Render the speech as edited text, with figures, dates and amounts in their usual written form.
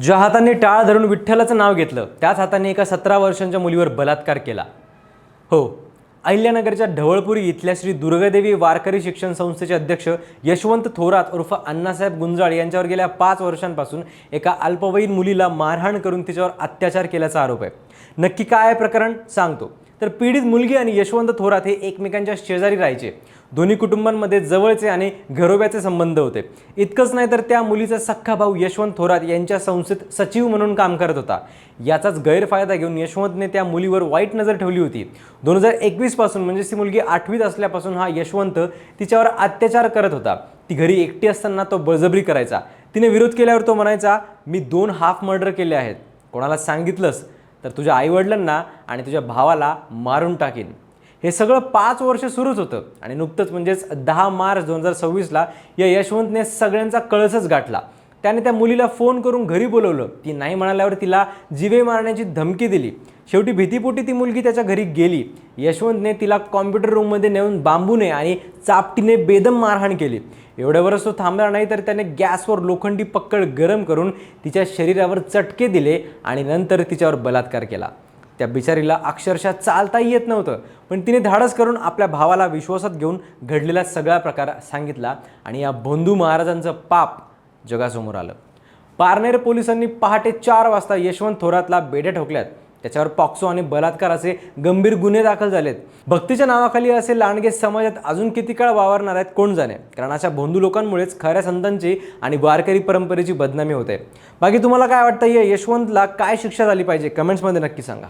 ज्या हाताने टाळ धरून विठ्ठलाचं नाव घेतलं त्याच हाताने एका 17 वर्षांच्या मुलीवर बलात्कार केला। हो, अहिल्यानगरच्या ढवळपुरी इथल्या श्री दुर्गादेवी वारकरी शिक्षण संस्थेचे अध्यक्ष यशवंत थोरात उर्फ अण्णासाहेब गुंजाळ यांच्यावर गेल्या 5 वर्षांपासून एका अल्पवयीन मुलीला मारहाण करून तिच्यावर अत्याचार केल्याचा आरोप आहे। नक्की काय आहे प्रकरण सांगतो। तर पीडित मुलगी आणि यशवंत थोरात हे एकमेकांच्या शेजारी राहायचे। दोन्ही कुटुंबांमध्ये जवळचे आणि घरोब्याचे संबंध होते। इतकंच नाही तर त्या मुलीचा सख्खा भाऊ यशवंत थोरात यांच्या संस्थेत सचिव म्हणून काम करत होता। याचाच गैरफायदा घेऊन यशवंतने त्या मुलीवर वाईट नजर ठेवली होती। 2021 पासून म्हणजे ती मुलगी 8वीत असल्यापासून हा यशवंत तिच्यावर अत्याचार करत होता। ती घरी एकटी असताना तो बळजबरी करायचा। तिने विरोध केल्यावर तो म्हणायचा, मी 2 हाफ मर्डर केले आहेत, कोणाला सांगितलंस तर तुझ्या आईवडिलांना आणि तुझ्या भावाला मारून टाकीन। हे सगळं 5 वर्ष सुरूच होतं आणि नुकतंच म्हणजेच 10 मार्च 2026ला या यशवंतने सगळ्यांचा कळसच गाठला। त्याने त्या मुलीला फोन करून घरी बोलवलं। ती नाही म्हणाल्यावर तिला जीवे मारण्याची धमकी दिली। शेवटी भीतीपोटी ती मुलगी त्याच्या घरी गेली। यशवंतने तिला कॉम्प्युटर रूममध्ये नेऊन बांबूने आणि चापटीने बेदम मारहाण केली। एवढ्यावरच तो थांबला नाही तर त्याने गॅसवर लोखंडी पक्कड गरम करून तिच्या शरीरावर चटके दिले आणि नंतर तिच्यावर बलात्कार केला। त्या बिचारीला अक्षरशः चालताही येत नव्हतं, पण तिने धाडस करून आपल्या भावाला विश्वासात घेऊन घडलेला सगळा प्रकार सांगितला आणि या भोंदू महाराजांचं पाप जगासमोर आलं। पारनेर पोलिसांनी पहाटे 4 वाजता यशवंत थोरातला बेड्या ठोकल्यात। त्याच्यावर पॉक्सो आणि बलात्कार असे गंभीर गुन्हे दाखल झालेत। भक्तीच्या नावाखाली असे लांडगे समाजात अजून किती काळ वावरणार आहेत कोण जाणे, कारण अशा भोंदू लोकांमुळेच खऱ्या संतांची आणि वारकरी परंपरेची बदनामी होते। बाकी तुम्हाला काय वाटतं, या यशवंतला काय शिक्षा झाली पाहिजे कमेंट्समध्ये नक्की सांगा।